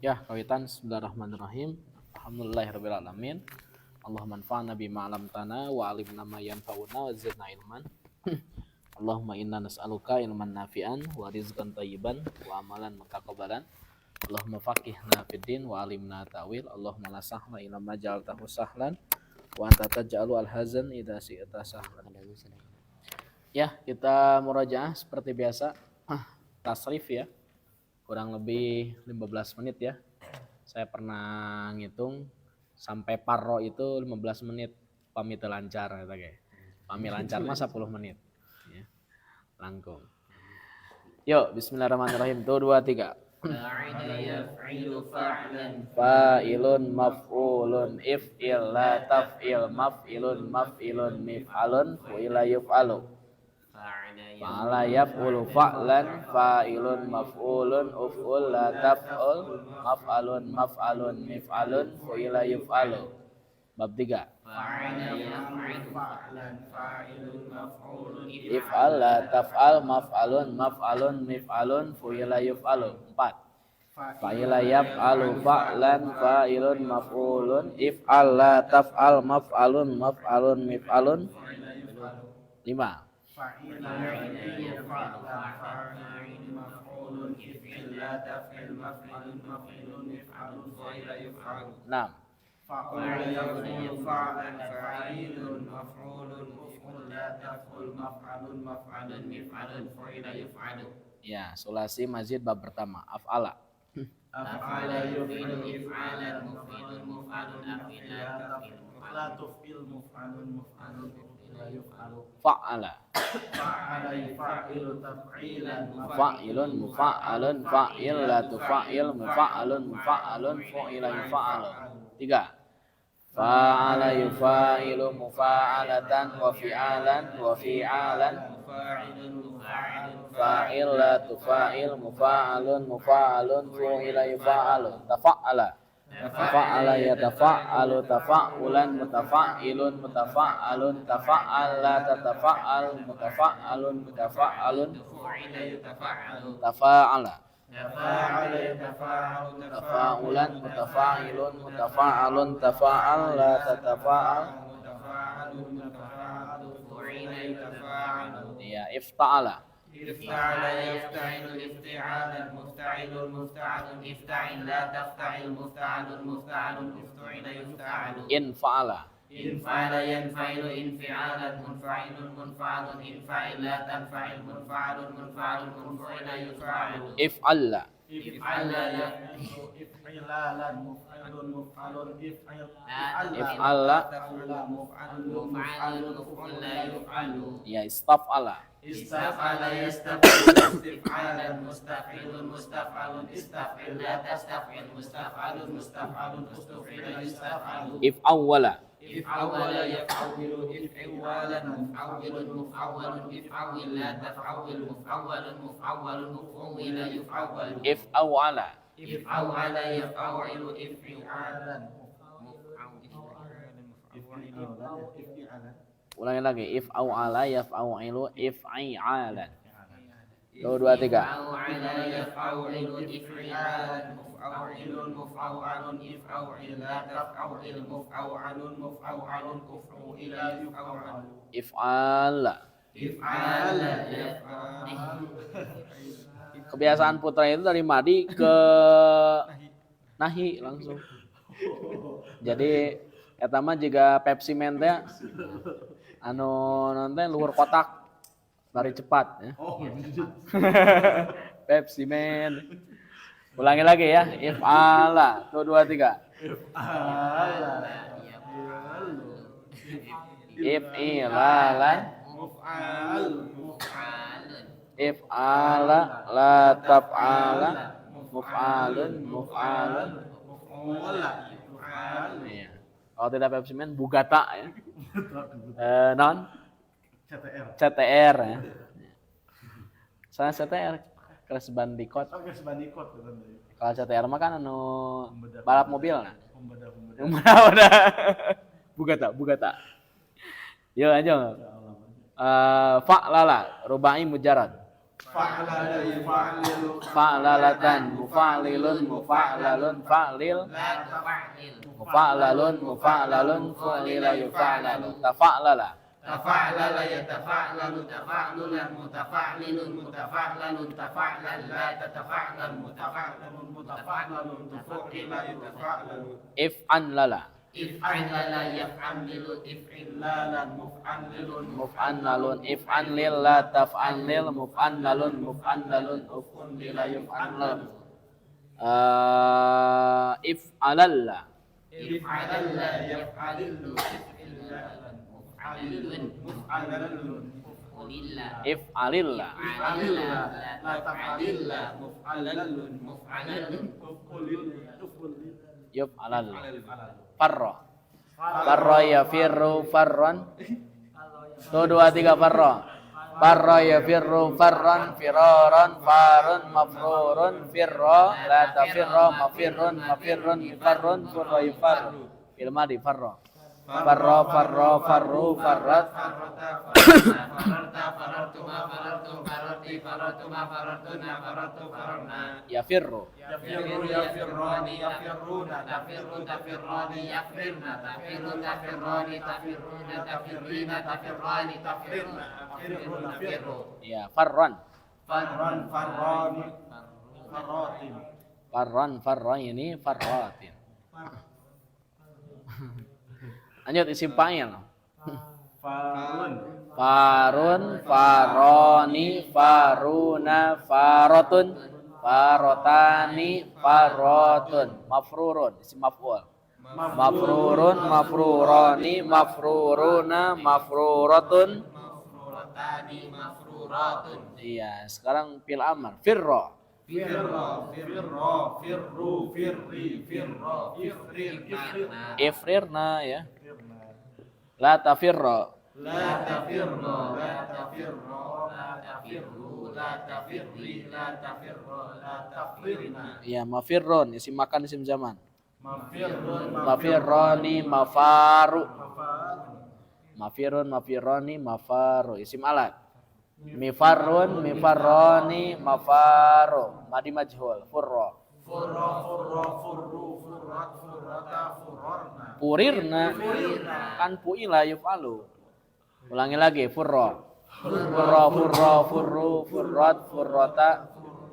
Ya, kawitan bismillahirrahmanirrahim. Alhamdulillahirabbil alamin. Allahumma anfa'na bima 'allamtana wa 'allimna ma yanfa'una wa zidna ilman. Allahumma inna nas'aluka ilman nafi'an wa rizqan thayyiban wa amalan mutaqabbalan. Allahumma faqihna fid din wa 'allimna ta'wil. Allahumma la sahla illa ma ja'altahu sahlan wa anta taj'alu al-hazan idza syi'ta sahlan. Ya, kita murajaah seperti biasa. Tasrif ya. Kurang lebih 15 menit ya. Saya pernah ngitung sampai parro itu 15 menit pamit lancar gitu kayak. Pamit lancar mah 10 menit. Ya. Langkung. Yuk, bismillahirrahmanirrahim. 2 2 3. Fa'ilun maf'ulun if'il la taf'il maf'ilun maf'ilun mif'alun fu'ila yuf'alu. Fa'ala yaf'ulu fa'lan fa'ilun maf'ulun uf'ul la taf'ul maf'alun maf'alun mif'alun fu'ila yuf'alu. Bab 3. If'al la taf'al maf'alun maf'alun mif'alun fu'ila yuf'alu. 4. Fa'ila yaf'alu fa'lan fa'ilun maf'ulun if'al la taf'al maf'alun maf'alun mif'alun. 5. Enam. Ya, sulasi mazid bab pertama. Af'ala. Af'ala yufidu if'alan mufidun muf'alun af'ila taf'il la tuf'il muf'alun muf'alun la yuf'alu. Fa'ala. Fa'ala yufa'ilu taf'ilan Fa'ilun mufa'alun fa'il la tufa'il mufa'alun mufa'alun fu'ila yufa'alu. 3. Fa'ala yufa'ilu mufa'alatan wa fi'alan wa fi'alan fa'il la tufa'il mufa'alun mufa'alun fu'ila yufa'alu. Tafa'ala. Tafa'ala yatafa'alu tafa'ulan mutafa'ilun mutafa'alun tafa'ala tatafa'al mutafa'alun mutafa'alun tafa'ala. Tafa'ala yatafa'alu Tafa'ulan mutafa'ilun mutafa'alun tafa'ala tatafa'al. mutafa'alun mutafa'alu fu'ila yatafa'alu. Ya, ifta'ala. Ifta'ala yafta'ilu ifti'alan mufta'ilun mufta'alun ifta'il la tafta'il mufta'alun mufta'alun iftu'ila yufta'alu. Infa'ala. Infa'ala yanfa'ilu infi'alan munfa'ilun munfa'alun infa'il la tanfa'il munfa'alun munfa'alun munfu'ila yufa'alu. If'alla. If'ala if'ilalan muf'alun muf'alun If'alla. taf'ala muf'alun muf'alun muf'ul la yuf'alu. Ya, istaf'ala. Istaf'ala yastaf'ilu istif'alan mustaf'ilun mustaf'alun istaf'il la tastaf'il mustaf'alun mustaf'alun ustuf'ila yustaf'alu. If'awwala. If'awwala yaf'awwilu if'iwalan muf'awwilun muf'awwalun if'awwil la taf'awwil muf'awwalun muf'awwalun muf'awwila yuf'awwalu. If'awwala. If'awwala yaf'awwilu if'iwalan Ulangi lagi. If'awwala yaf'aw'ilu if'i'alan. 2 2 3. If'awwala yaf'awwilu if'ialan muf'awwilun muf'awwalun if'awwil la taf'awwil muf'awwalun muf'awwalun uf'ila yuf'awwalu. If'ala. If'ala yaf'alu. Kebiasaan putra itu dari madi ke nahi langsung. Jadi eta mah juga Pepsi Man teh anu nonton luhur kotak lari cepat ya. Pepsi Man. Ulangi lagi ya. If'ala. 2 2 3. If'ilalan if'ala la taf'ala muf'alun muf'alun. Iya. Kalau tidak Pepsi Man Bugata ya. Non CTR ya. Saya CTR Crash Bandicoot. Kalau CTR mah kan anu balap mobil nah. Udah. Bugata. Yo aja. Fa'lala rubai mujarrad. Fa'lala yufa'lilu. Fa'lalatan mufa'lilun mufa'lalun fa'lil La tafa'lil. mufa'lalun fu'lila yufa'lalu tafa'lala Tafa'lala yatafa'lalu tafa'lulan mutafa'lilun mutafa'lalun tafa'lal la tatafa'lal mutafa'lalun mutafa'lalun tufu'ila yutafa'lalu. if'an lala If'alala yaf'alilu if'ilalan Muf'anlilun muf'annalun if'an lil la taf'an lil muf'annalun muf'annalun uf'un lila yuf'annalun if'alalla If'alalla yaf'alilu if'ilalan muf'anlilun muf'anlilun Ulillah. if'alilla If'alilla la taf'alilla muf'anlilun muf'anlilun yuf'alalla farra farra yafirru farran 1 2 3 farra yafirru farran firaran farun mafrurun firra la tafirra mafirrun mafirrun farrun furra yufarru fil madi farra farru farrat Fararta farartuma farartum fararti farartuma farartuna farartu fararna. yafirru Yafirru yafirrani yafirruna tafirru tafirrani yafirna tafirru tafirrani tafirruna tafirrina tafirrani tafirna tafirru tafirru. ya farran Farran farrani farratin. farran ini farratin lanjut isim fa'il Farun farun faroni faruna farotun farotani farotun mafrurun isim maf'ul mafrurun mafruroni mafruruna mafruratun mafruratani mafruratun. iya sekarang fil amr firra Firra firra firru firri firra ifrirna. ifrirna ya la tafirra La tafirra la tafirra la tafirru la tafirri la tafirra la tafirna. ya mafirrun isim makan isim zaman Mafirrun mafirroni mafaru mafirun mafirroni mafaru isim alat mifarrun mifarroni mafaru madi majhul furra furra furra furru furrat furrata furrarna. purirna kan puila yuf'alu ulangi lagi furra furru furrat furrata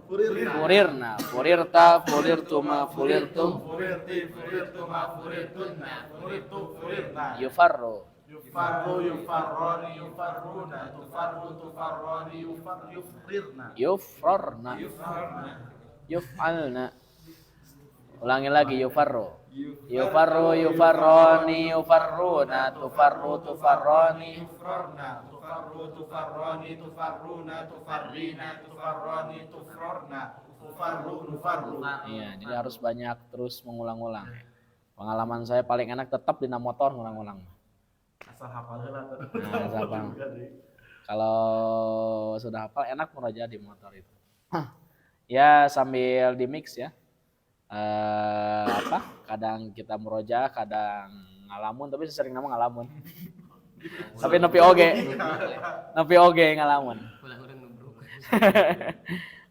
furirna furirta furirtuma furirtum Furirti furirtuma furirtunna furirtu furirna. yufarru Yufarru yufarroni yufarruna tufarru tufarroni yufrirna. yufrarna Yufrarna. yuf'alna ulangi lagi yufarru yufarroni yufarruna tufarru tufarroni Tufrarna, tufarru, tufarroni, tufarruna, tufarrina, tufarroni, tufrarna, tufarru, nufarru. iya jadi harus banyak terus mengulang-ulang pengalaman saya paling enak tetap dina motor ngulang-ulang Asal hafal lah. nah, hafal. Kalau sudah hafal enak meraja di motor itu. Ya sambil di mix ya. Kadang kita meroja, kadang ngalamun, tapi sering nama ngalamun. Tapi nepi oge ngalamun.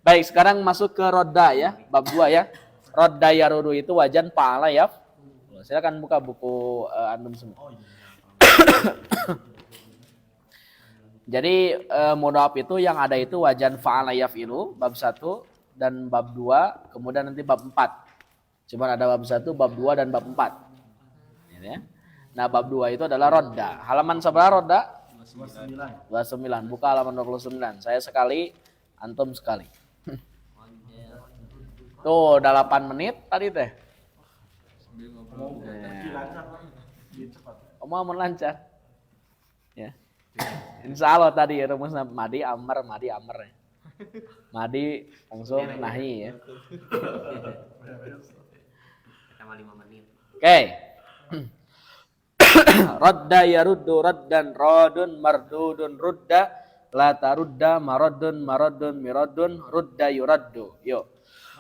Baik, sekarang masuk ke roda ya, bab 2 ya. Roda yarudu itu wajan pa'ala ya. Silakan buka buku antum semua. Jadi mudhaf itu yang ada itu wajan fa'ala yaf'ilu bab 1 dan bab 2, kemudian nanti bab 4. Cuma ada bab 1, bab 2 dan bab 4. Ya. Nah, bab 2 itu adalah rodda. Halaman seberapa rodda? 29. Buka halaman 29. Saya sekali, antum sekali. Tuh, udah 8 menit tadi teh. Mau lancar. Ya. Insya Allah tadi ya rumusnya madi amr. Madi langsung nahi ya. Sama 5 menit. Oke. Radda yaruddu raddan radun mardudun rudda la tarudda maradun miradun rudda yuraddu. Yuk.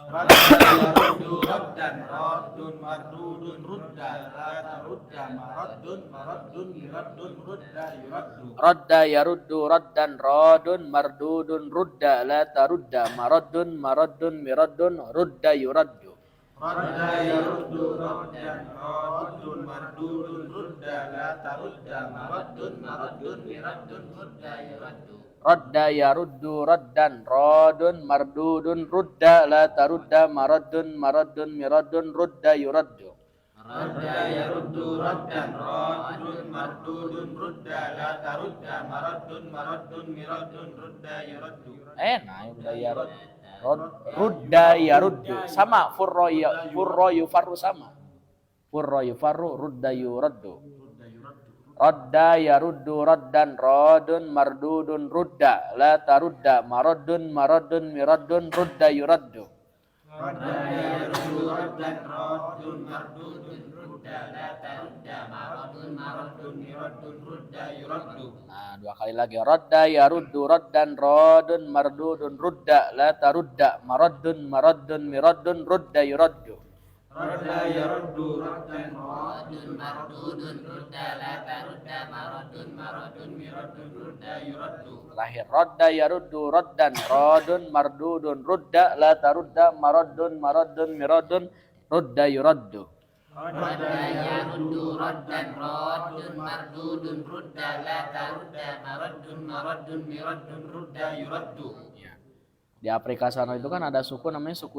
Radda yaruddu raddan raddun mardudun rudda la tarudda maraddun maraddun miraddun rudda yuraddu. Radda yaruddu raddan radun mardudun rudda la tarudda maraddun maraddun miraddun rudda yuraddu. Radda yaruddu raddan raddun mardudun rudda la tarudda maraddun maraddun miraddun rudda yuraddu. Radda yaruddu raddan radun mardudun rudda la tarudda maraddun maraddun miraddun rudda yuraddu. Radda yaruddu raddan raddun mardudun rudda la tarudda maraddun maraddun miraddun rudda yuraddu. Rudda yarud. Rudda yaruddu sama furro yufarru sama. Furro yufarru rudda yuraddu. Radda yaruddu raddan radun mardudun rudda la tarudda maraddun maraddun miraddun rudda yuraddu. Radda yaruddu raddan raddun mardudun rudda la tarudda maraddun maraddun miraddun rudda yuraddu. Nah, dua kali lagi. Radda yaruddu raddan radun mardudun rudda la tarudda maraddun maraddun miraddun rudda yuraddu. Radda yaruddu raddan Raddun mardudun rudda la tarudda maraddun maraddun miraddun rudda yuraddu. Lahir radda yaruddu raddan radun mardudun rudda la tarudda maraddun maraddun miraddun rudda yuraddu. Radda yaruddu raddan raddun mardudun rudda la tarudda maraddun maraddun miraddun rudda yuraddu. Ya. Di Afrika sana itu kan ada suku namanya suku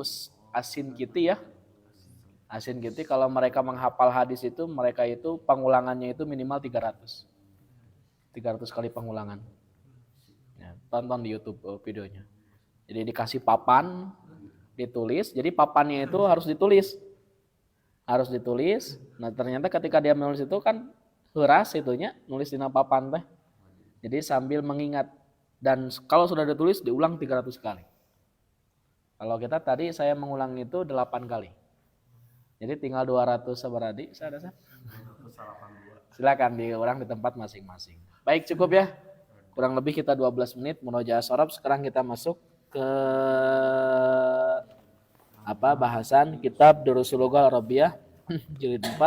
Asin Kiti ya. Asin Kiti kalau mereka menghafal hadis itu mereka itu pengulangannya itu minimal 300. 300 kali pengulangan. Ya, tonton di YouTube videonya. Jadi dikasih papan, ditulis. Jadi papannya itu harus ditulis. Harus ditulis. Nah ternyata ketika dia menulis itu kan heuras itunya, nulis di papan teh. Jadi sambil mengingat. Dan kalau sudah ditulis diulang 300 kali. Kalau kita tadi saya mengulang itu 8 kali. Jadi tinggal 200 seberadi. Saya ada. Silakan diulang di tempat masing-masing. Baik cukup ya. Kurang lebih kita 12 menit murojaah sorab. Sekarang kita masuk ke bahasan kitab Durusul Lughah Arabiyah jilid 4.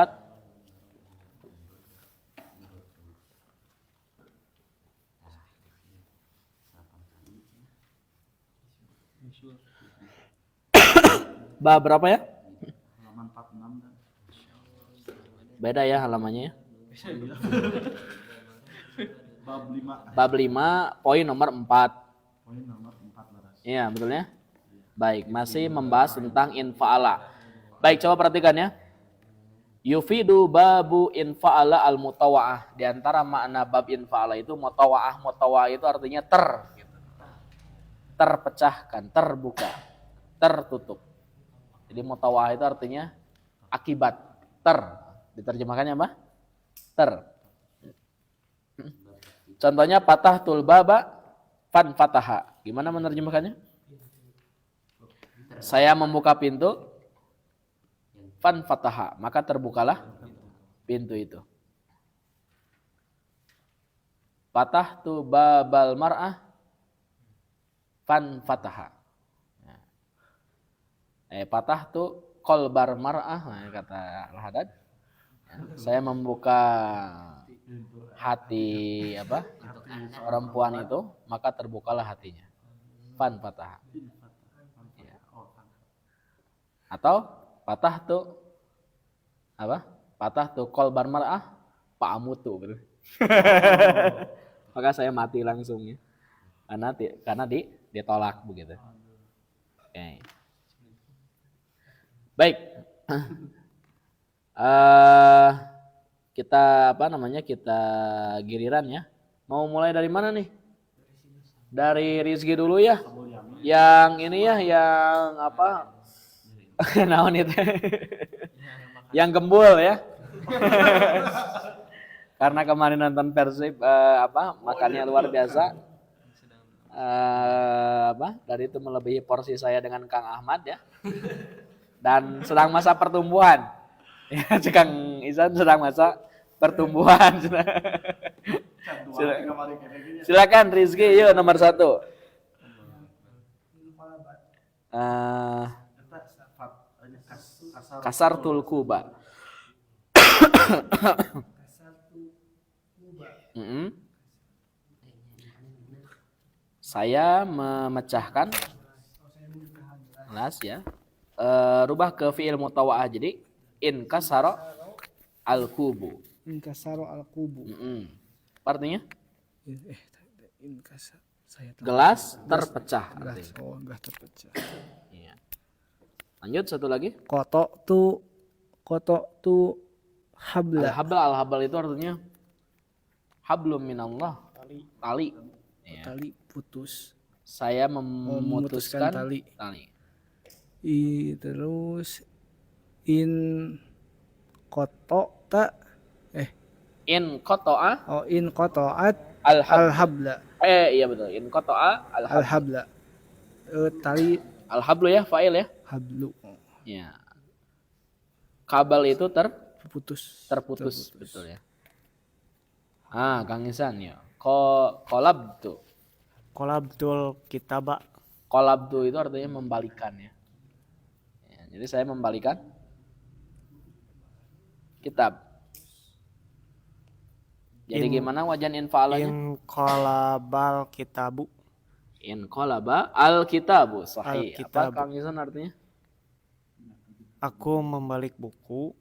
Bab berapa ya? Halaman 46 dan Beda ya halamannya ya. bab 5 Bab 5 poin nomor 4. poin nomor 14. Iya, betul ya? Baik, masih membahas tentang infa'ala. Baik, coba perhatikan ya. Yufidu babu infa'ala al-mutawa'ah. Di antara makna bab infa'ala itu mutawa'ah. Mutawa'ah itu artinya terpecahkan, terbuka, tertutup. Jadi mutawa'ah itu artinya akibat, diterjemahkannya apa? Contohnya patah tul baba fan fataha. Gimana menerjemahkannya? Saya membuka pintu fan fataha, maka terbukalah pintu itu. Patah tu babal mar'ah fan fataha. Patah tu kolbar mar'ah, nah, kata Al-Haddad. Saya membuka hati perempuan itu, maka terbukalah hatinya. Fan fataha. Atau patah tu patah tu kolbar mar'ah pa'amutu gitu. Maka saya mati langsung ya. Karena ditolak begitu. Oke. Baik. Kita kita giliran ya. Mau mulai dari mana nih? Dari Rizky dulu ya. Yang ini ya, yang naon itu? Yang gembul ya. Karena kemarin nonton Persib makannya luar biasa. Dari itu melebihi porsi saya dengan Kang Ahmad ya. Dan sedang masa pertumbuhan. Ya, Kang Isan sedang masa pertumbuhan. Silakan Rizky, yuk nomor 1. Kasartul kuba. Mm-mm. Saya memecahkan gelas ya. Rubah ke fi'il mutawa'ah jadi in kasara al kubu. Inkasaro al-kubu. Artinya Inkasar. Saya tahu. gelas terpecah Gelas. artinya. Oh, gelas terpecah. Iya. Lanjut satu lagi. Koto tu habla. Al-habal itu artinya hablum minallah. Tali. Iya. Tali putus. Saya memutuskan memutuskan tali. tali. Terus in koto ta In qata'a in kotoat al-habl. al-habla. Iya betul. In qata'a al-habl. Al-habla. Tali Al-hablu ya, fa'il ya. hablu. Ya. Kabel itu Putus. terputus, betul ya. Kang Isan ya. Kolabtu. Kolabtul kitaba. Kolabtu itu artinya membalikan ya. Jadi saya membalikan kitab. Jadi gimana wajan infa'alanya? In kolabal kitabu. In qalaba al-kitabu. Sahih. Apa Al-kitabu. Kang Isan artinya? Aku membalik buku.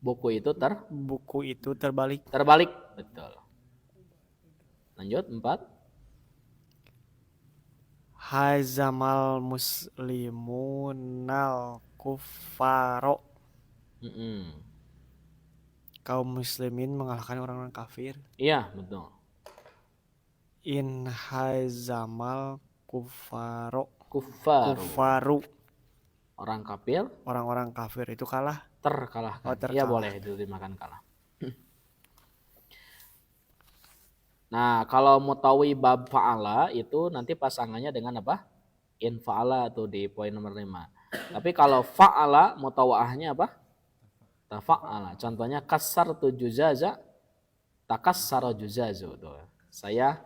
Buku itu Buku itu terbalik. terbalik. Betul. Lanjut 4. Hazamal muslimunal kuffaro. Kaum muslimin mengalahkan orang-orang kafir. Iya, betul. In hazamal kuffaro. Kuffaru. Orang kafir Orang-orang kafir itu kalah. terkalahkan. Terkalah. Iya boleh itu dimakan kalah. Nah, kalau mutawi bab fa'ala itu nanti pasangannya dengan apa? In fa'ala tuh di poin nomor 5. Tapi kalau fa'ala mutawaahnya apa? Tafa'ala. Contohnya kasartu juzaza takassara juzazu tuh. Saya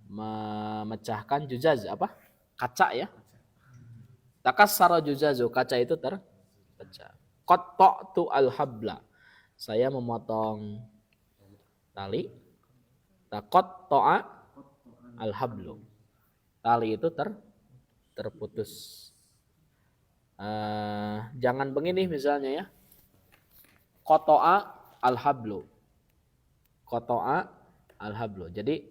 memecahkan juzaz apa? Kaca ya. Takassara juzazu, kaca itu terpecah. Qatta'tu al-habla. Saya memotong tali. Taqatta'a al-hablu. Tali itu terputus. Jangan begini misalnya ya. Qata'a al-hablu. Qata'a al-hablu. Jadi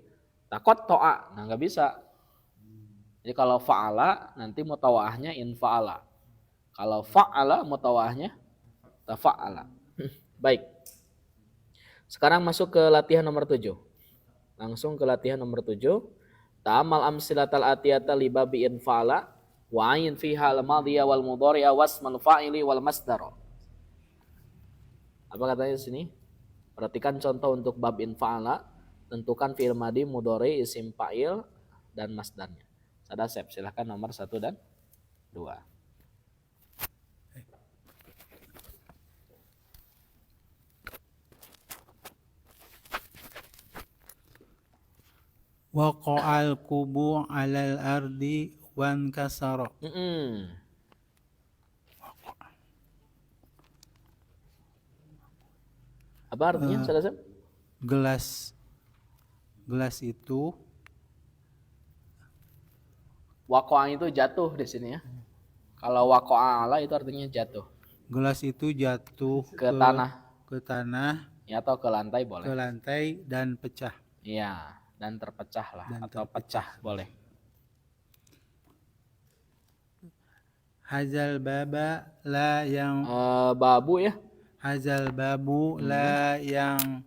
taqatta'a, nah enggak bisa. Jadi kalau fa'ala nanti mutawaahnya in fa'ala. Kalau fa'ala mutawaahnya tafa'ala. Baik. Sekarang masuk ke latihan nomor 7. Langsung ke latihan nomor 7. Ta'amal amsilatal atiyata li babi in fa'ala wa ayin fiha al-madhiya wal mudhari'a wasmal fa'ili wal masdar. Apa katanya di sini? Perhatikan contoh untuk bab in fa'ala, tentukan fi'il madhi, mudhari, isim fa'il dan masdarnya. Sadasep, silahkan nomor 1 dan 2. Waqa'al kubu 'alal ardi wan kasara. Apa artinya? Sadasep? Gelas itu Waqa'a itu jatuh di sini ya. Kalau waqa'ala itu artinya jatuh. gelas itu jatuh Ke tanah ya, atau ke lantai boleh. ke lantai dan pecah. Iya, dan terpecah lah Dan atau pecah boleh. Hazal baba la yang Babu ya. hazal babu la yang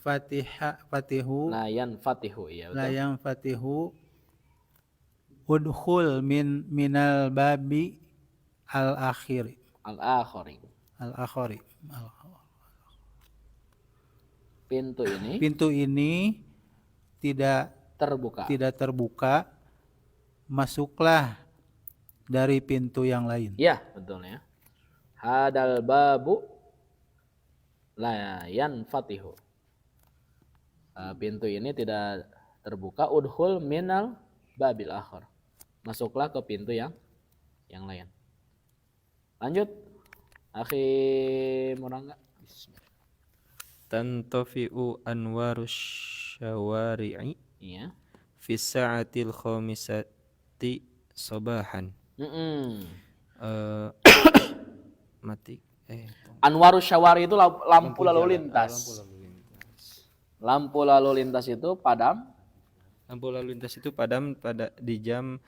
fatihu Layan fatihu ya la betul. yang fatihu udkhul minal babi al-akhiri Al-akhiri. Pintu ini tidak terbuka, masuklah dari pintu yang lain. Ya, betul ya. Hadal babu la yanfatihu. Pintu ini tidak terbuka. Udhul minal babil akhir. masuklah ke pintu yang lain. Lanjut. Akhi Murangga. Tantafi'u anwarus syawari'i Iya. fi sa'atil khamisati sabahan. Mati Anwarus syawari itu lampu lalu lintas. Lampu Lampu lalu lintas. lalu lintas itu padam. Lampu lalu lintas itu padam di jam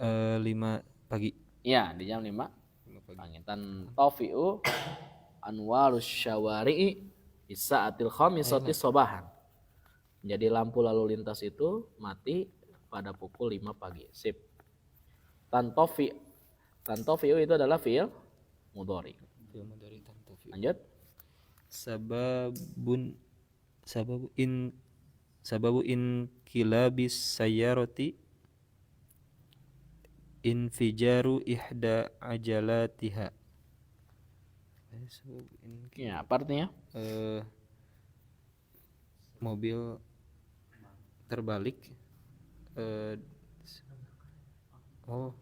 5 pagi. Iya, di jam 5 pagi. pagi. Tantafi'u anwarus syawari'i fi sa'atil khamisati sabahan. Jadi lampu lalu lintas itu mati pada pukul 5 pagi. Sip. Tantofi'u itu adalah fi'il mudhari. Lanjut. Sababu in kilabis sayyarati infijaru ihda ajalatiha. Ya, apa artinya? Mobil terbalik.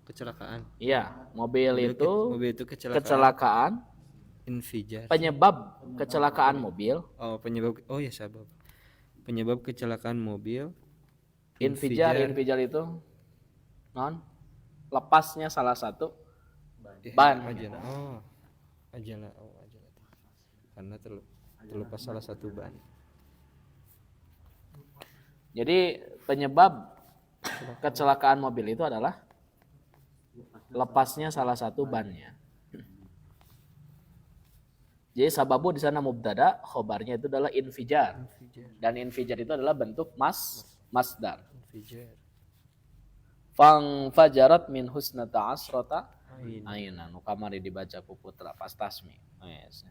Kecelakaan. Iya, mobil itu kecelakaan. Infijar. Penyebab kecelakaan mobil. Penyebab kecelakaan mobil. Infijar itu lepasnya salah satu ban. Ajalah. Karena terlepas salah satu ban. Jadi penyebab kecelakaan mobil itu adalah lepasnya salah satu bannya. Jadi sababu di sana mubtada, khobarnya itu adalah infijar. Dan infijar itu adalah bentuk masdar. Fang min husnata asrota ainan. Kamari dibaca puputra pas tasmi. Yes.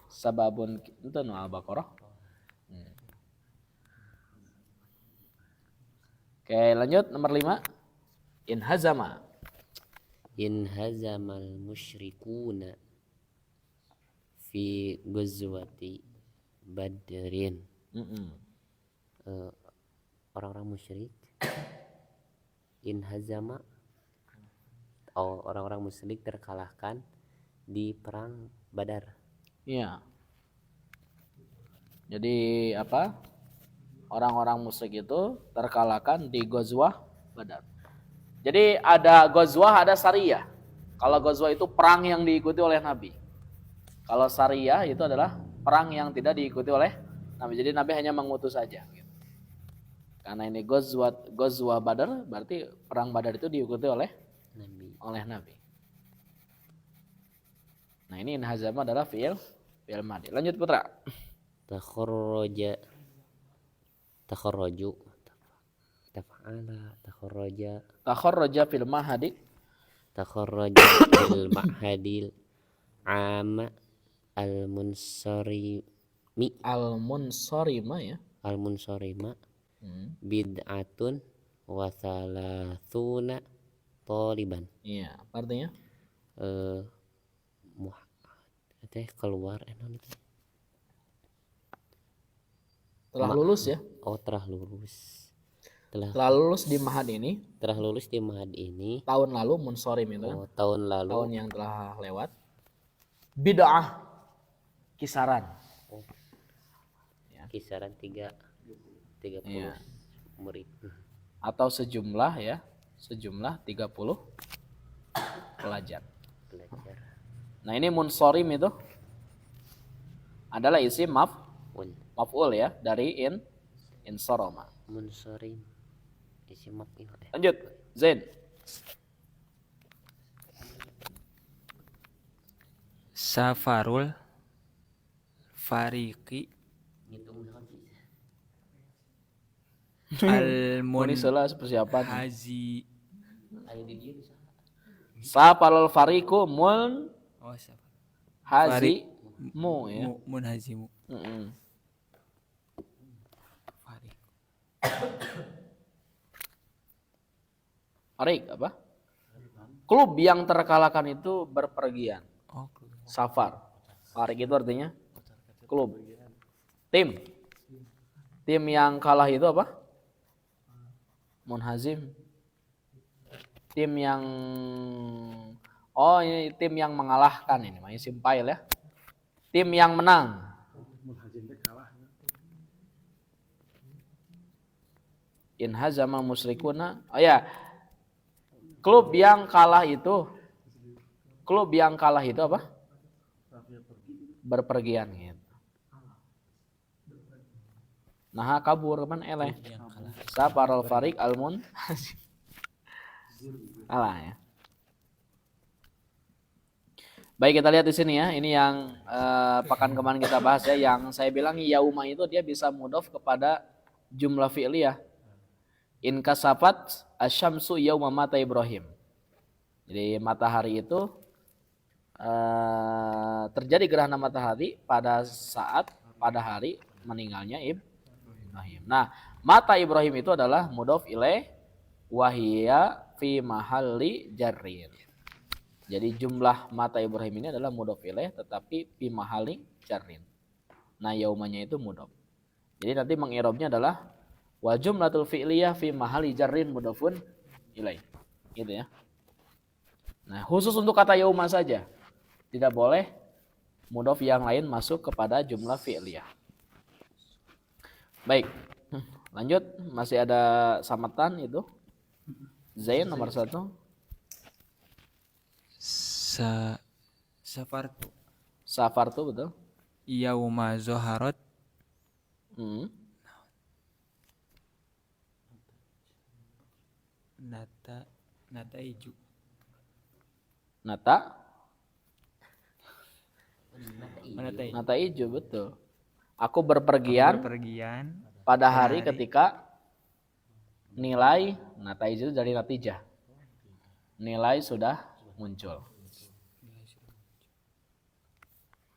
Sababun itu nu Al-Baqarah. Oke, lanjut nomor 5. Inhazamal musyrikuna fi ghazwati Badrin. Orang-orang musyrik inhazama orang-orang musyrik terkalahkan di perang Badar. Iya. Jadi apa? Orang-orang musyrik itu terkalahkan di Ghazwah Badar. Jadi ada Ghazwah, ada Sariyah. Kalau Ghazwah itu perang yang diikuti oleh Nabi. Kalau Sariyah itu adalah perang yang tidak diikuti oleh Nabi. Jadi Nabi hanya mengutus saja. Karena ini Ghazwah Badar, berarti perang Badar itu diikuti oleh Nabi. Nah ini inhazama adalah fi'il madi. Lanjut Putra. Takharraju taf'ala Takharraja fil mahadi. Takharraja fil mahadil ama al-munsarima ya. Al-munsarima bid'atun wa thalathuna taliban. Iya, apa artinya? Keluar Telah lulus ya. Telah lulus. Telah lulus di mahad ini. Telah lulus di mahad ini. Tahun lalu munsorim itu. Tahun lalu. Tahun yang telah lewat. Bid'ah kisaran. Kisaran 30 ya. murid. Atau sejumlah 30 pelajar. Nah ini munsorim itu adalah isim maf'ul ya dari insoroma. Munsorim isim maf'ul. Lanjut Zain. Safarul fariqi Ini salah persiapan. hazi Safarul fariqu hazi mu ya. munhazimu Farik apa? Klub yang terkalahkan itu berpergian. Safar. Farik itu artinya klub. Tim yang kalah itu apa? Munhazim. Tim yang ini tim yang mengalahkan ini, main simpail ya. Tim yang menang. In hazamal musyrikuna. Oh ya. Klub yang kalah itu apa? Berpergian gitu. Nah, kabur kan eleh. Safarul fariq almun. Alah ya. Baik, kita lihat di sini ya. Ini yang pekan kemarin kita bahas ya. Yang saya bilang yauma itu dia bisa mudhof kepada jumlah fi'liyah. In kasafat asyamsu yauma mata Ibrahim. Jadi matahari itu terjadi gerhana matahari pada hari meninggalnya Ibrahim. Nah, mata Ibrahim itu adalah mudhof ilaih wahiyya fi mahalli jarrin. Jadi jumlah mata Ibrahim ini adalah mudhof ilaih tetapi fi mahalli jarrin. Nah, yaumanya itu mudhof. Jadi nanti mengirobnya adalah wa jumlatul fi'liyah fi mahalli jarrin mudhofun ilaih. Gitu ya. Nah, khusus untuk kata yauma saja. Tidak boleh mudhof yang lain masuk kepada jumlah fi'liyah. Baik. Lanjut, masih ada samatan itu. Zain nomor 1. Safartu. Safartu betul. Yauma zoharat. Nata iju. Nata iju betul. Aku berpergian pada hari ketika nilai nata iju dari natijah. Nilai sudah muncul.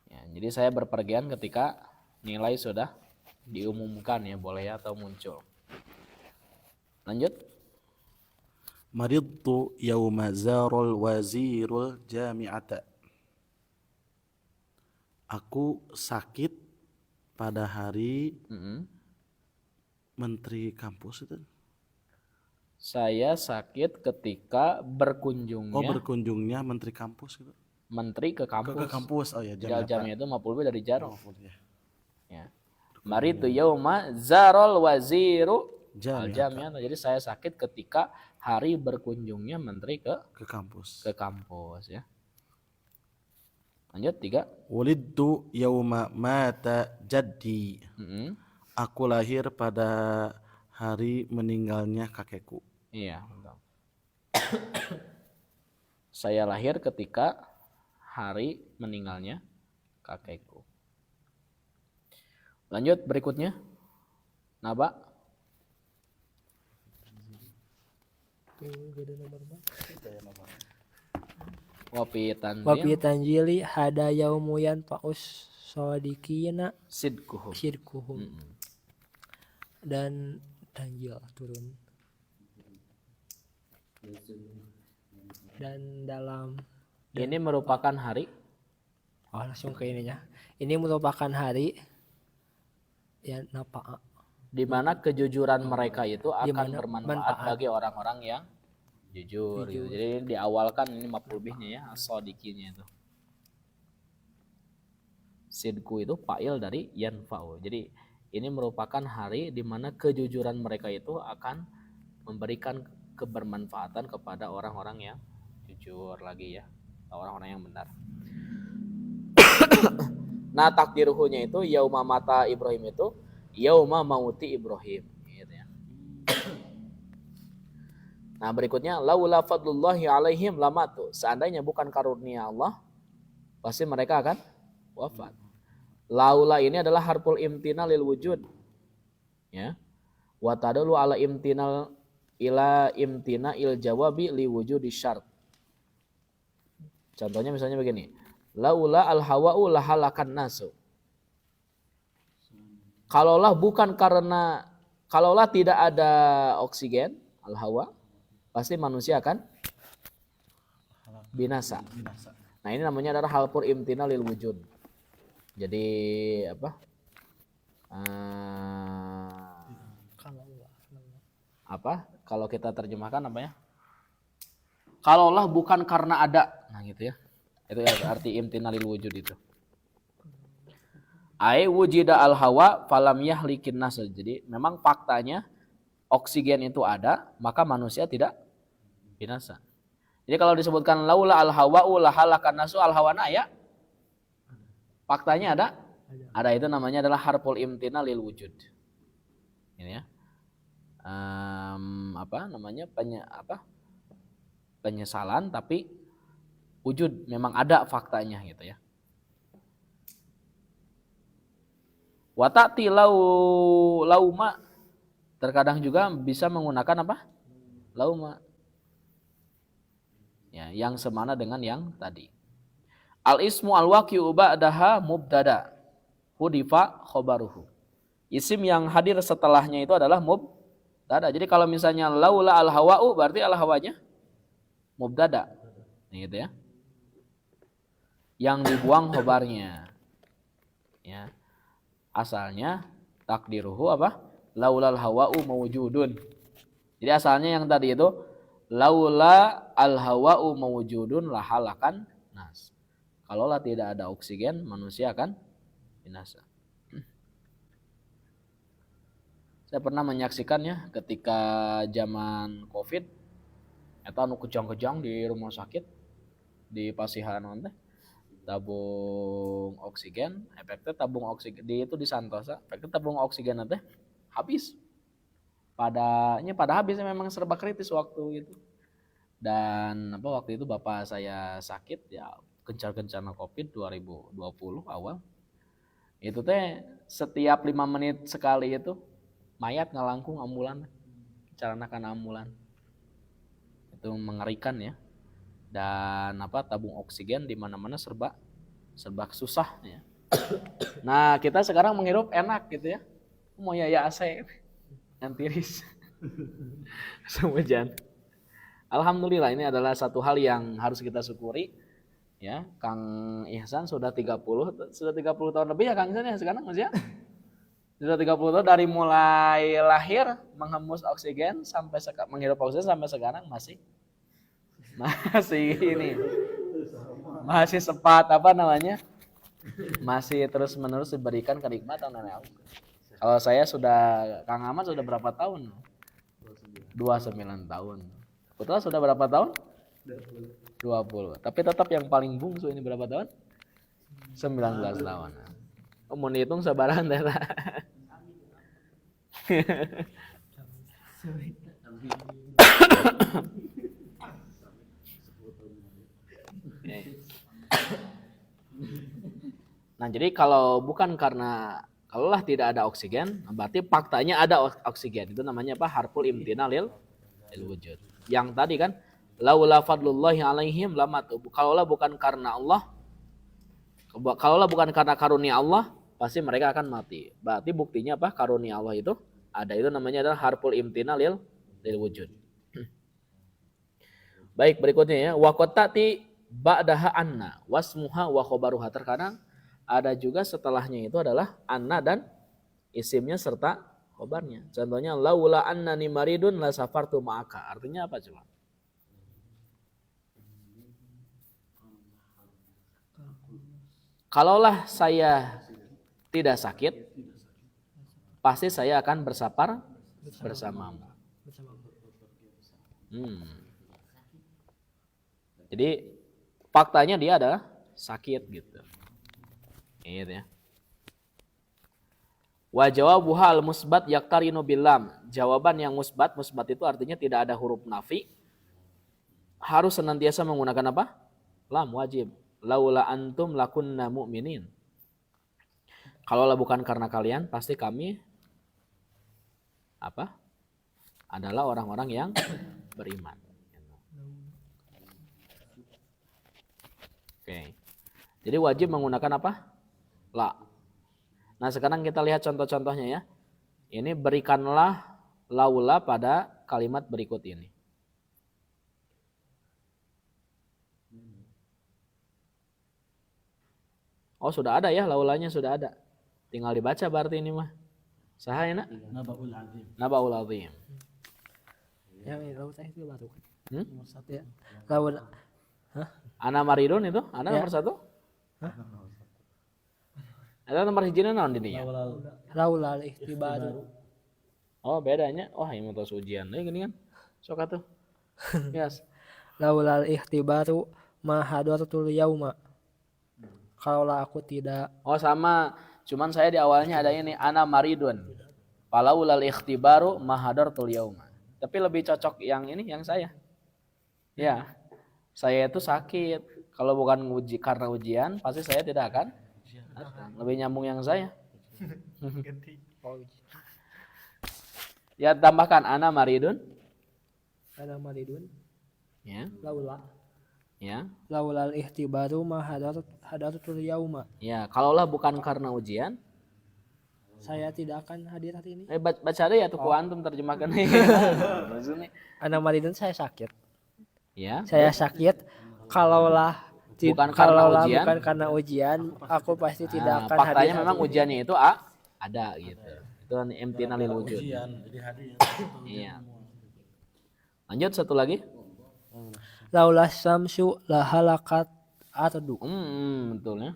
Ya, jadi saya berpergian ketika nilai sudah diumumkan ya, boleh ya atau muncul. Lanjut. Maridtu yauma zarul wazirul jami'ata. Aku sakit pada hari menteri kampus itu. Saya sakit ketika berkunjungnya menteri kampus gitu. Menteri ke kampus. Ke kampus. Oh ya, Jamnya itu maf'ul bih dari jar. Ya. Maritu yauma zarul waziru al-jami'ah. Jadi saya sakit ketika hari berkunjungnya menteri ke kampus ya. Lanjut 3. Wulidtu yauma mata jaddi. Aku lahir pada hari meninggalnya kakekku. Iya, betul. Saya lahir ketika hari meninggalnya kakekku. Lanjut berikutnya. Naba. Wapi tanjili hada yaumuyan paus sodikina sidkuhum. Dan tanjil turun. Dan dalam ini merupakan hari. Langsung ke ininya. Ini merupakan hari ya napa'a. Di mana kejujuran mereka itu akan bermanfaat bagi orang-orang yang jujur. Gitu. Jadi diawalkan ini maf'ul bihnya ya, as-sadiqinnya itu. Sidku itu fa'il dari yanfa'u. Jadi ini merupakan hari di mana kejujuran mereka itu akan memberikan kebermanfaatan kepada orang-orang yang jujur lagi ya, orang-orang yang benar. Nah, takdiruhunya itu yauma mata Ibrahim itu yauma mauti Ibrahim gitu ya. Nah, berikutnya laula fadlullahi alaihim lamatu. Seandainya bukan karunia Allah, pasti mereka akan wafat. Laula ini adalah harful imtina lil wujud. Ya. Wa tadallu ala imtinal ila imtina il jawabi li wujudi syart. Contohnya misalnya begini. Laula al hawa'u lahalakan nasu. Kalaulah tidak ada oksigen, al hawa, pasti manusia akan binasa. Nah, ini namanya adalah halpur imtina lil wujud. Jadi apa? kalau kita terjemahkan apa ya? Kalaulah bukan karena ada. Nah gitu ya. Itu ya arti imtinalil wujud itu. Ai wujida al hawa falam yahlikin nas. Jadi memang faktanya oksigen itu ada, maka manusia tidak binasa. Jadi kalau disebutkan laula al hawa'u lahalakan nasu al hawana ya. Faktanya ada? Ada, itu namanya adalah harful imtinalil wujud. Ini ya. Apa namanya? Penyesalan tapi wujud, memang ada faktanya gitu ya. Wa ta'ti lauma, terkadang juga bisa menggunakan apa? Lauma. Ya, yang semana dengan yang tadi. Al ismu al waqi'u ba'daha mubtada. Hudifa khobaruhu. Isim yang hadir setelahnya itu adalah mubtada. Jadi kalau misalnya laula al hawa'u berarti al hawanya mubtada. Gitu ya. Yang dibuang khobarnya. Ya. Asalnya takdiruhu apa? Laulal hawa'u mawjudun. Jadi asalnya yang tadi itu laula al hawa'u mawjudun lahalakan nas. Kalaulah tidak ada oksigen, manusia akan binasa. Saya pernah menyaksikannya ketika zaman Covid, eta anu kejang-kejang di rumah sakit di Pasihan teh. Tabung oksigen, efeknya tabung oksigen di Santosa, efeknya tabung oksigen teh habis. Pada habisnya memang serba kritis waktu itu. Dan waktu itu bapak saya sakit ya, gencar-gencarnya Covid 2020 awal. Itu teh setiap 5 menit sekali itu mayat ngalangkung ambulan, caranakan ambulan. Itu mengerikan ya. Dan tabung oksigen di mana-mana serba susah ya. Nah, kita sekarang menghirup enak gitu ya. Mau ya AC antiris. Semujan. Alhamdulillah, ini adalah satu hal yang harus kita syukuri ya. Kang Ihsan sudah 30 tahun lebih ya Kang Ihsan ya sekarang Mas ya. Sudah 30 tahun dari mulai lahir menghembus oksigen sampai menghirup oksigen sampai sekarang masih ini masih sempat masih terus menerus diberikan kenikmatan oleh Allah. Kalau saya Kang Ahmad sudah berapa tahun? 29 tahun. Putra sudah berapa tahun? 20. Tapi tetap yang paling bungsu ini berapa tahun? 19 tahun. Mau dihitung sabaran teh. Nah, jadi kalaulah tidak ada oksigen, berarti faktanya ada oksigen. Itu namanya apa? Harful imtinalil wujud. Yang tadi kan laula fadlullahi alaihim lamatu. Kalaulah bukan karena karunia Allah, pasti mereka akan mati. Berarti buktinya apa? Karunia Allah itu ada. Itu namanya adalah harful imtinalil wujud. Baik, berikutnya ya. Wa qatati ba'daha anna wasmuha wa khobaruha. Terkadang ada juga setelahnya itu adalah anna dan isimnya serta khobarnya. Contohnya laula annani maridun la safartu ma'aka. Artinya apa coba? Kalaulah saya tidak sakit, pasti saya akan bersafar bersamamu. Jadi faktanya dia adalah sakit gitu. Gitu ya. Wa jawabuha al-musbat yaqtarinu bil lam. Jawaban yang musbat itu artinya tidak ada huruf nafi. Harus senantiasa menggunakan apa? Lam, wajib. Laula antum lakunna mu'minin. Kalaulah bukan karena kalian, pasti kami apa? Adalah orang-orang yang beriman. Oke. Jadi wajib menggunakan apa? La. Nah, sekarang kita lihat contoh-contohnya ya. Ini berikanlah laula pada kalimat berikut ini. Oh, sudah ada ya, laulanya sudah ada. Tinggal dibaca berarti ini mah. Saha ya nak? Nabaul azim. Nabaul azim. Ya, laul teh itu baru kan. Hmm? Ya. Laul Ana maridun itu, ana Ya. nomor 1. Ada nomor hijina naon di dinya? laul al ikhtibaru. Oh, bedanya. Wah, yang mau ujian. Gini kan. Sok atuh. Yes. Laul al ikhtibaru ma hadratul yauma. Kalaulah aku tidak Oh, sama. Cuman saya di awalnya ada ini ana maridun. Falaulal ikhtibaru mahadartul yauma. Tapi lebih cocok yang ini yang saya. Ya. Saya itu sakit. Kalau bukan karena ujian, pasti saya tidak akan datang. Lebih nyambung yang saya. Ya, tambahkan ana maridun. ada maridun Ya. laula Ya. laul al ikhtibaru ma hadratul yauma. Ya, kalaulah bukan karena ujian, Saya tidak akan hadir hari ini. baca deh ya tuh ku antum terjemahkan. Maksudnya. Ana maridun saya sakit. Ya. Saya sakit kalaulah Bukan karena ujian. bukan karena ujian, aku pasti tidak akan hadir. Faktanya hari memang ini. ujiannya itu ada gitu. Itu imtina lil wujud. Jadi hadir. Iya. Lanjut satu lagi. Laula samsu lahalakat ardu. Betul ya.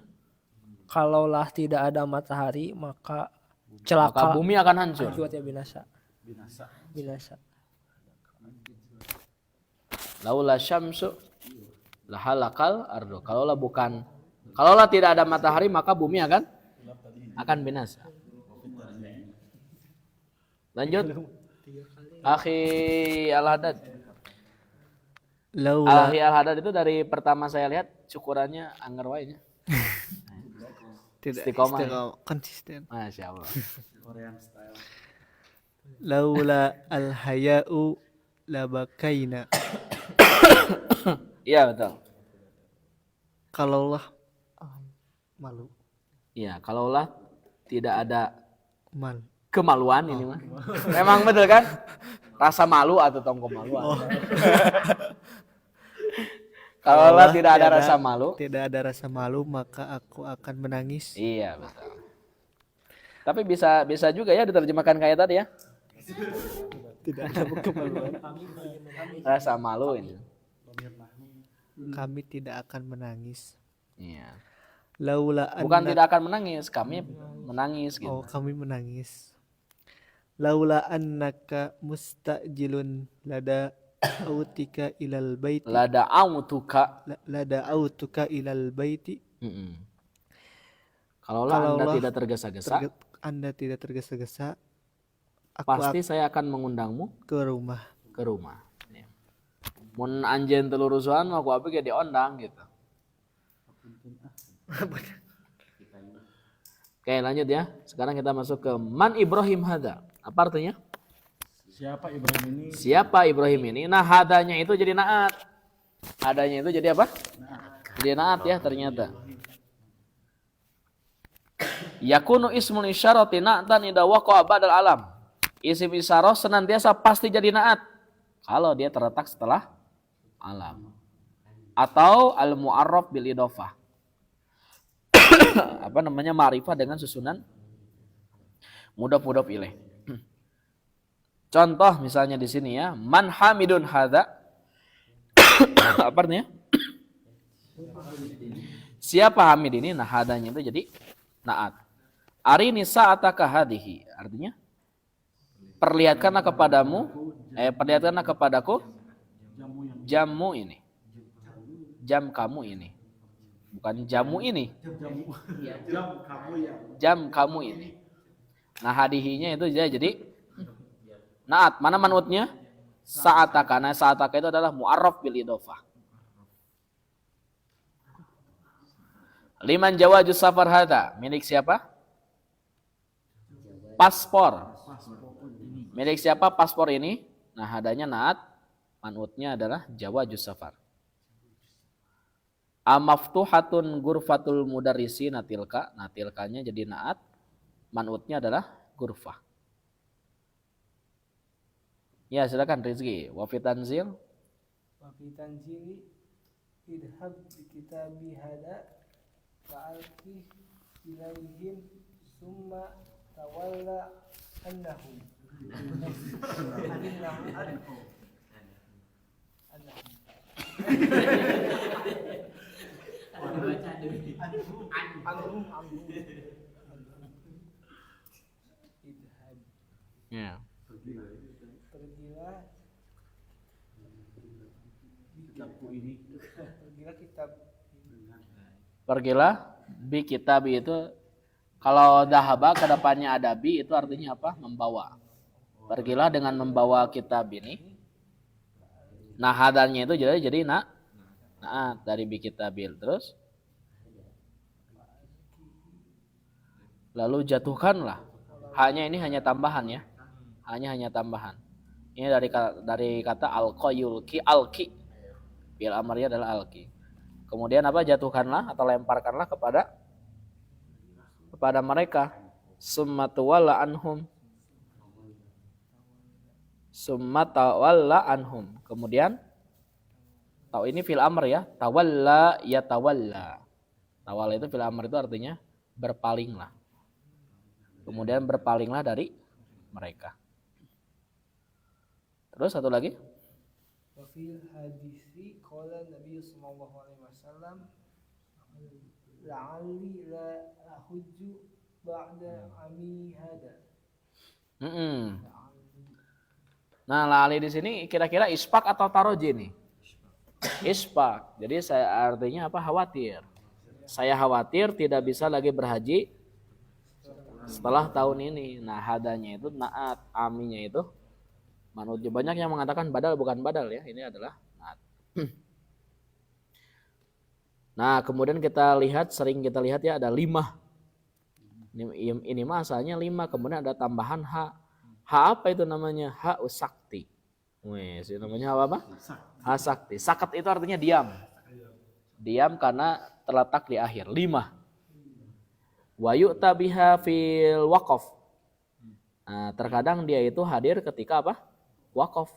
Kalaulah tidak ada matahari maka Maka celaka bumi akan hancur. hancur ya binasa. Laula syamsu lahalakal ardu. Kalaulah tidak ada matahari maka bumi akan binasa. Lanjut. Akhi Al-Haddad. Laula Akhi Al-Haddad itu dari pertama saya lihat cukurannya anggar wae nya. tidak istiqomah. konsisten. Masya Allah. Laula al haya'u labakaina. Iya betul. Kalaulah malu Iya, kalaulah tidak ada man. kemaluan ini mah. Memang betul kan? Rasa malu atau tong kemaluan. Kalaulah tidak ada rasa malu. Tidak ada rasa malu maka aku akan menangis. Iya betul. Tapi bisa juga ya diterjemahkan kayak tadi ya. Tidak ada kemaluan. Rasa malu ini. Kami tidak akan menangis. Iya. Laula Bukan anna- tidak akan menangis, kami menangis Oh, gitu. kami menangis. Laula annaka mustajilun lada autika ilal baiti Lada autuka. lada autuka ilal baiti. Kalaulah Anda Kalaulah tidak tergesa-gesa, Anda tidak tergesa-gesa, aku pasti saya akan mengundangmu ke rumah. ke rumah. Ya. Mun anjeun teu lurusuhan mah ku abi ge diondang gitu. Oke, lanjut ya. Sekarang kita masuk ke Man Ibrahim hada. Apa artinya? Siapa Ibrahim ini? Siapa Ibrahim ini? Nah, hadanya itu jadi naat. Hadanya itu jadi apa? Jadi naat ya ternyata. Yakunu ismul isyarati na'tan idza waqa'a ba'dal alam. Isim isyarah senantiasa pasti jadi naat kalau dia terletak setelah alam. Atau al mu'arraf bil idhofah. Apa namanya? Ma'rifah dengan susunan mudhaf ilaih. Contoh misalnya di sini ya, man hamidun hadza. Apa artinya? Siapa hamid ini? Nah, hadanya itu jadi naat. Arini sa'ataka hadihi. Artinya perlihatkanlah kepadaku jammu ini. Jam kamu ini. Bukan jamu ini. Jam kamu ini. Nah, hadihinya itu jadi naat. Mana manutnya? Sa'ataka. Nah, sa'ataka itu adalah mu'arraf bil idhofah. Liman jawajus safar hada. Milik siapa? Paspor. Milik siapa paspor ini? Nah, hadanya naat. Manutnya adalah jawajus safar. Amaftuhatun gurfatul mudarrisi natilka. Natilkanya jadi naat. Manutnya adalah gurfah. Ya, silakan Rizky. Wa fi tanzil. Wa fi tanzili idhab bi kitabi hada fa'alqi ilaihim summa tawalla annahum Baca dulu. Ya. Pergilah bi kitabi itu kalau dahaba ke depannya ada bi itu artinya apa? Membawa. Pergilah dengan membawa kitab ini. Nah, hadannya itu jadi naat dari bi kitabil. Terus lalu jatuhkanlah. Hanya tambahan ya. Hanya tambahan. Ini dari kata alqayulki alki. Bil amarnya adalah alki. Kemudian apa? Jatuhkanlah atau lemparkanlah kepada mereka. Summa tawalla anhum. Kemudian tahu ini fil amr ya. Tawalla ya tawalla. Tawalla itu fil amr itu artinya berpalinglah. Kemudian berpalinglah dari mereka. Terus satu lagi. Wafil hadisi qala Nabi sallallahu alaihi wasallam la'alli la ahujju ba'da ami hada. Nah, lali di sini kira-kira ispak atau taroji nih? Ispak. Jadi saya artinya apa? Khawatir. Saya khawatir tidak bisa lagi berhaji setelah tahun ini. Nah, hadanya itu naat, aminya itu manut. Banyak yang mengatakan badal bukan badal ya. Ini adalah naat. Nah, kemudian sering kita lihat ya ada 5. Ini mah asalnya 5, kemudian ada tambahan ha. Ha apa itu namanya? Ha usakti. Wes, namanya apa? Ha sakti. Sakat itu artinya diam. Diam karena terletak di akhir. 5. Wa yu'ta biha fil waqaf. Nah, terkadang dia itu hadir ketika apa? Waqaf.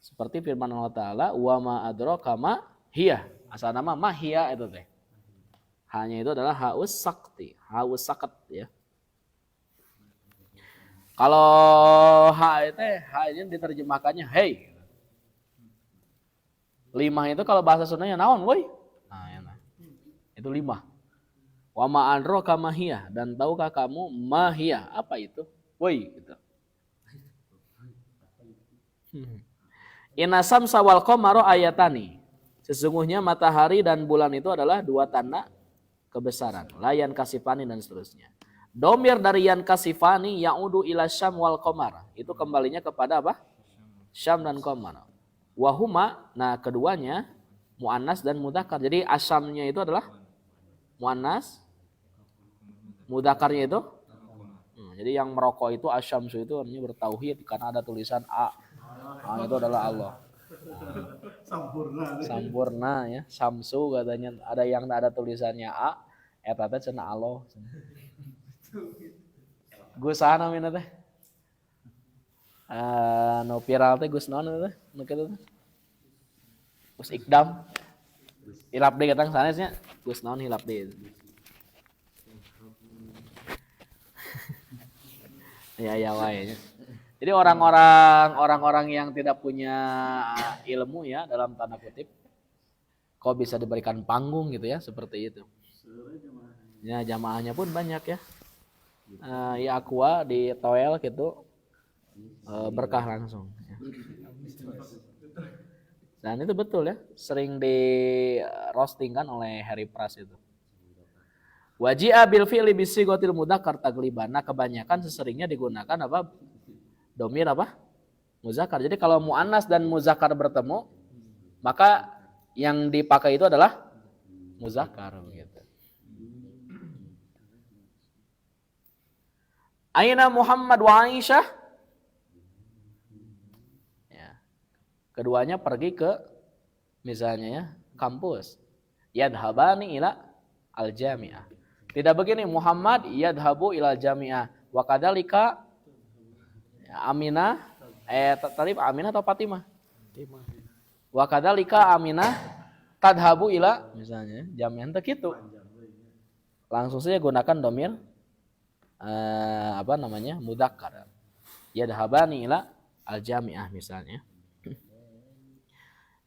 Seperti firman Allah Ta'ala, wa ma adraka ma hiya. Asal nama ma hiya itu teh. Hanya itu adalah haus sakti, haus sakat ya. Kalau ha ini diterjemahkannya hey. 5 itu kalau bahasa Sundanya naon woi? Nah, ya, itu 5. Wa ma adraka ma hiya, dan tahukah kamu ma hiya? Apa itu? Woi gitu. Inasam sawal qamaru ayatani. Sesungguhnya matahari dan bulan itu adalah 2 tanda kebesaran. Layan kasifani dan seterusnya. Domir dari yan kasifani ya'udu ila syam wal qamar. Itu kembalinya kepada apa? Syam dan qamar. Wahuma, nah keduanya muannas dan mudzakkar. Jadi asyamnya itu adalah muannas, mudzakarnya itu. Jadi yang merokok itu asyamsu itu artinya bertauhid karena ada tulisan A. Itu adalah Allah. Sampurna ya. Samsu katanya ada yang ada tulisannya A, eta teh cenah Allah. Gus sana mina teh. No viral teh Gus naon teh? Nu kitu teh. Gus Ikdam. Hilap deui katang sanesnya. Gus naon hilap deui. Ya wae. Jadi orang-orang yang tidak punya ilmu ya dalam tanda kutip kok bisa diberikan panggung gitu ya seperti itu. Ya jamaahnya pun banyak ya. Ya aqua di toel gitu berkah langsung. Dan itu betul ya, sering di roastingkan oleh Harry Pras itu. Waji'a bil fi'li bisighatil mudzakkar tagliban. Nah, kebanyakan seseringnya digunakan apa? Domir apa? Muzakkar. Jadi kalau muannas dan muzakkar bertemu, maka yang dipakai itu adalah muzakkar begitu. Aina Muhammad wa Aisyah? Ya. Keduanya pergi ke misalnya ya, kampus. Yadhabani ila al-jami'ah. Tidak begini, Muhammad yadhabu ila al-jami'ah. Wa kadzalika Aminah, tadi Aminah atau Fatimah? Wa kadzalika Aminah tadhabu ila misalnya jami'an teh kitu. Langsung saja gunakan domir mudzakkar. Yadhabani ila al-jami'ah misalnya.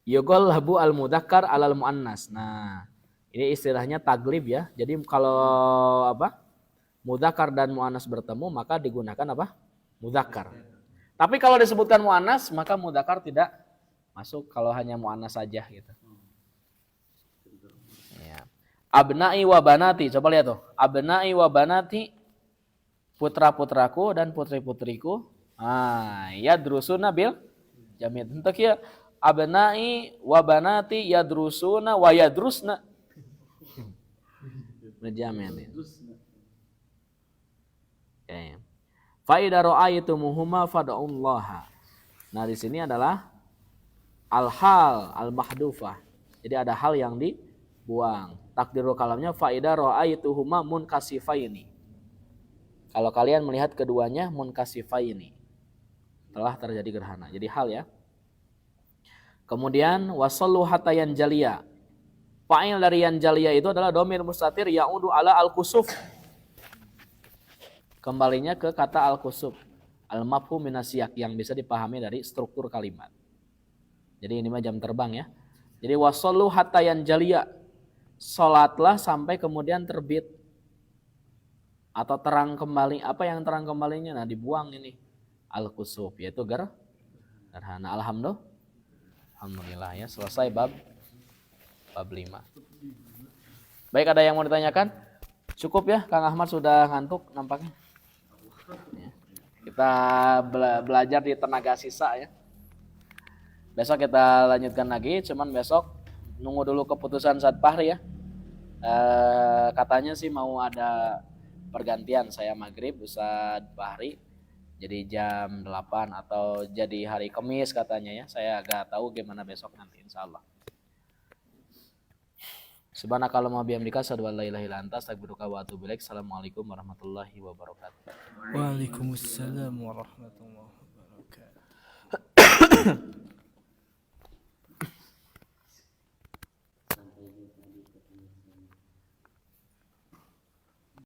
Yughallabu al-mudzakkar alal muannas. Nah, ini istilahnya taglib ya. Jadi kalau apa? Mudzakkar dan muannas bertemu maka digunakan apa? Mudzakkar. Tapi kalau disebutkan muannas maka mudzakkar tidak masuk kalau hanya muannas saja gitu. Ya. Abna'i wa banati. Coba lihat tuh. Abna'i wa banati, putra-putraku dan putri-putriku. Yadrusuna bil jamid. Untuk ya abna'i wa banati yadrusuna wa yadrusna. Jamid. Okay. Fa idza ra'aytumuhuma fad'ullaha. Nah, di sini adalah al-hal al-mahdufah. Jadi ada hal yang dibuang. Takdirul kalamnya fa idza ra'aytuhuma munkasifaini. Kalau kalian melihat keduanya munkasifaini. Telah terjadi gerhana. Jadi hal ya. Kemudian wasallu hatta yanjaliya. Fa'il dari yanjaliya itu adalah dhamir mustatir ya'udu ala al-kusuf. Kembalinya ke kata al-kusuf. Al-mafhum minasyak yang bisa dipahami dari struktur kalimat. Jadi ini mah jam terbang ya. Jadi wasallu hatta yanjaliya. Salatlah sampai kemudian terbit. Atau terang kembali. Apa yang terang kembalinya? Nah, dibuang ini. Al-kusuf yaitu gerhana. Alhamdulillah ya, selesai bab 5. Baik, ada yang mau ditanyakan? Cukup ya, Kang Ahmad sudah ngantuk nampaknya. Ya. Kita belajar di tenaga sisa ya. Besok kita lanjutkan lagi, cuman besok nunggu dulu keputusan Ustadz Fahri ya. Katanya sih mau ada pergantian, saya maghrib, Ustadz Fahri. Jadi jam 8 atau jadi hari Kamis katanya ya. Saya agak tahu gimana besok nanti insyaallah. Subhanakallahumma bihamdika asyhadu an la ilaha illa anta astaghfiruka wa atubu ilaik. Assalamualaikum warahmatullahi wabarakatuh. Waalaikumsalam warahmatullahi wabarakatuh.